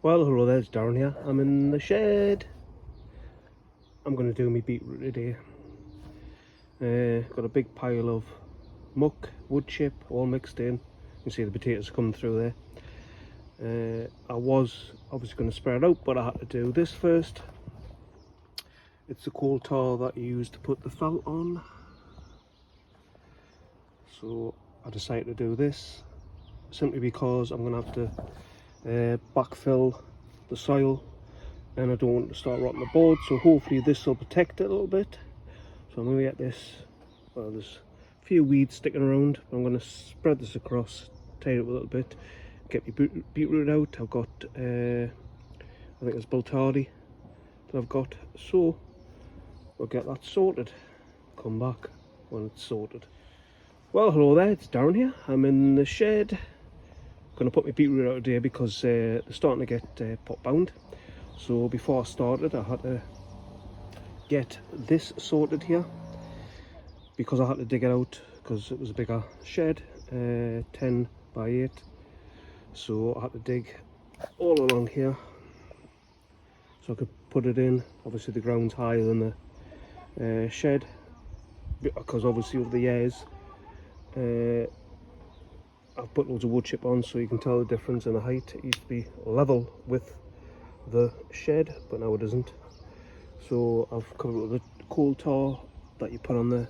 Well, hello there, it's Darren here. I'm in the shed. I'm going to do my beetroot today. Got a big pile of muck, wood chip, all mixed in. You can see the potatoes coming through there. I was obviously going to spread it out, but I had to do this first. It's the coal tar that you use to put the felt on. So I decided to do this simply because I'm going to have to backfill the soil, and I don't want to start rotting the board, so hopefully this will protect it a little bit. So I'm going to get this, well, there's a few weeds sticking around, but I'm going to spread this across, tie it up a little bit, get my beetroot out. I've got I think it's Bultardi that I've got, so we'll get that sorted, come back when it's sorted. Well, hello there, it's Darren here. I'm in the shed. I'm going to put my beetroot out today because they're starting to get pot bound. So before I started, I had to get this sorted here because I had to dig it out because it was a bigger shed, 10 by 8. So I had to dig all along here so I could put it in. Obviously the ground's higher than the shed because obviously over the years I've put loads of wood chip on, so you can tell the difference in the height. It used to be level with the shed, but now it isn't. So I've covered it with the coal tar that you put on the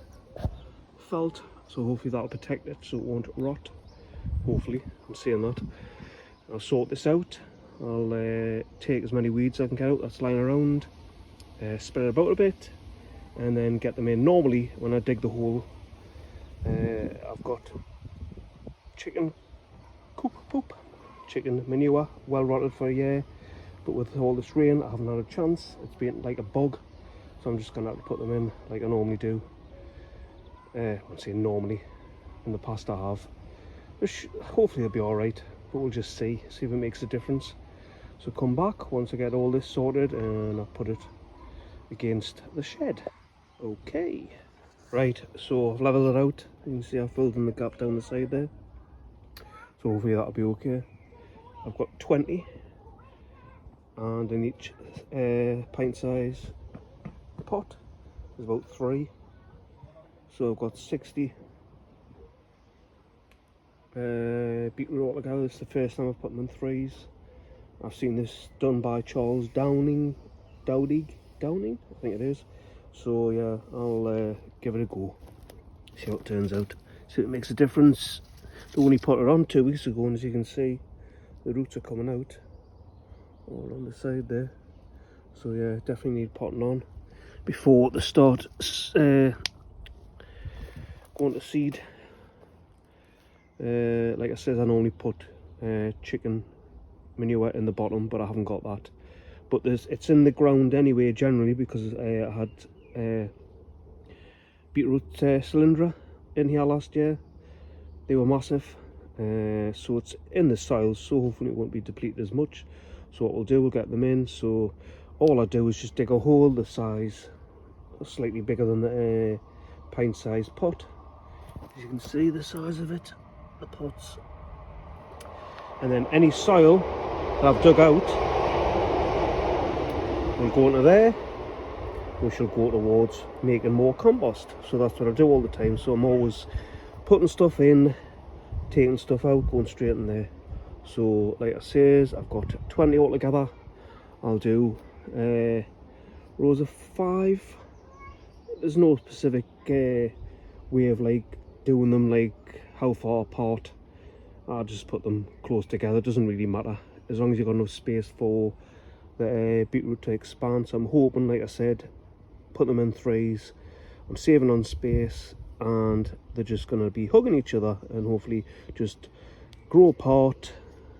felt, so hopefully that'll protect it so it won't rot. Hopefully, I'm saying that. I'll sort this out. I'll take as many weeds as I can get out that's lying around, spread it about a bit, and then get them in. Normally when I dig the hole, I've got chicken poop, chicken manure, well rotted for a year, but with all this rain I haven't had a chance. It's been like a bog, so I'm just gonna have to put them in like I normally do. I'm saying normally, in the past I have, which hopefully they'll be all right, but we'll just see if it makes a difference. So come back once I get all this sorted and I'll put it against the shed. Okay, right, so I've levelled it out. You can see I've filled in the gap down the side there, so hopefully that'll be okay. I've got 20, and in each pint size pot there's about 3, so I've got 60 beetroot altogether. It's the first time I've put them in 3s. I've seen this done by Charles Downing, I think it is. So yeah, I'll give it a go, see how it turns out, see if it makes a difference. I only put it on 2 weeks ago, and as you can see the roots are coming out all on the side there. So yeah, definitely need potting on before they start going to seed. Like I said, I normally put chicken manure in the bottom, but I haven't got that. But it's in the ground anyway generally, because I had beetroot cylindra in here last year. They were massive, so it's in the soil, so hopefully it won't be depleted as much. So what we'll do, we'll get them in. So all I do is just dig a hole the size, slightly bigger than the pint size pot. As you can see the size of it, the pots. And then any soil that I've dug out will go into there. We shall go towards making more compost. So that's what I do all the time. So I'm always putting stuff in, taking stuff out, going straight in there. So like I says, I've got 20 altogether. I'll do rows of 5. There's no specific way of like doing them, like how far apart. I'll just put them close together. It doesn't really matter as long as you've got enough space for the beetroot to expand. So I'm hoping, like I said, put them in 3s. I'm saving on space, and they're just going to be hugging each other and hopefully just grow apart.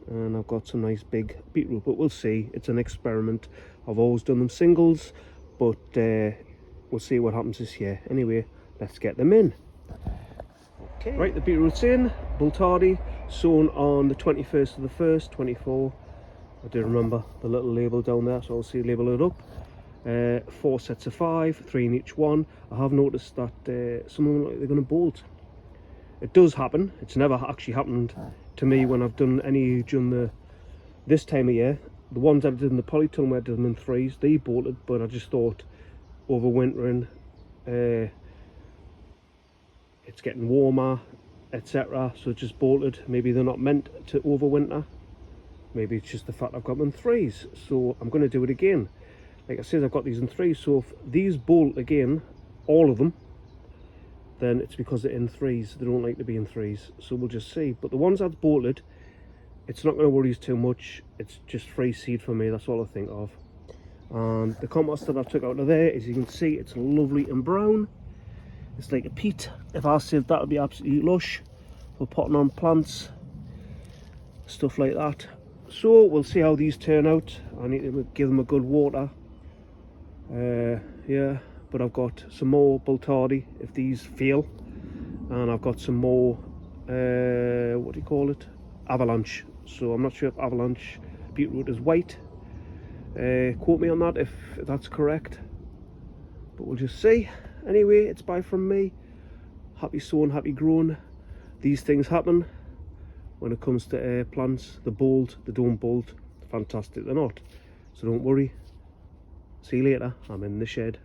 And I've got some nice big beetroot, but we'll see. It's an experiment. I've always done them singles, but we'll see what happens this year. Anyway, let's get them in. Okay. Right, the beetroot's in. Bultardi, sown on the 21st of the 1st, 24. I do remember the little label down there, so I'll see label it up. 4 sets of 5, 3 in each one. I have noticed that some of them look like they're going to bolt. It does happen. It's never actually happened to me when I've done any during this time of year. the ones that I did in the polytunnel, where I did them in 3s, they bolted, but I just thought overwintering, it's getting warmer, etc., so it just bolted. Maybe they're not meant to overwinter. Maybe it's just the fact I've got them in 3s, so I'm going to do it again. Like I said, I've got these in 3s, so if these bolt again, all of them, then it's because they're in 3s. They don't like to be in 3s, so we'll just see. But the ones that's bolted, it's not going to worry us too much. It's just free seed for me, that's all I think of. And the compost that I've took out of there, as you can see, it's lovely and brown. It's like a peat. If I saved that, would be absolutely lush for potting on plants, stuff like that. So we'll see how these turn out. I need to give them a good water. Yeah, but I've got some more Bultardi if these fail, and I've got some more what do you call it, avalanche. So I'm not sure if avalanche beetroot is white. Quote me on that if that's correct, but we'll just see. Anyway, it's bye from me. Happy sowing, happy growing. These things happen when it comes to plants. They bolt, they don't bolt. Fantastic, they're not. So don't worry. See you later. I'm in the shed.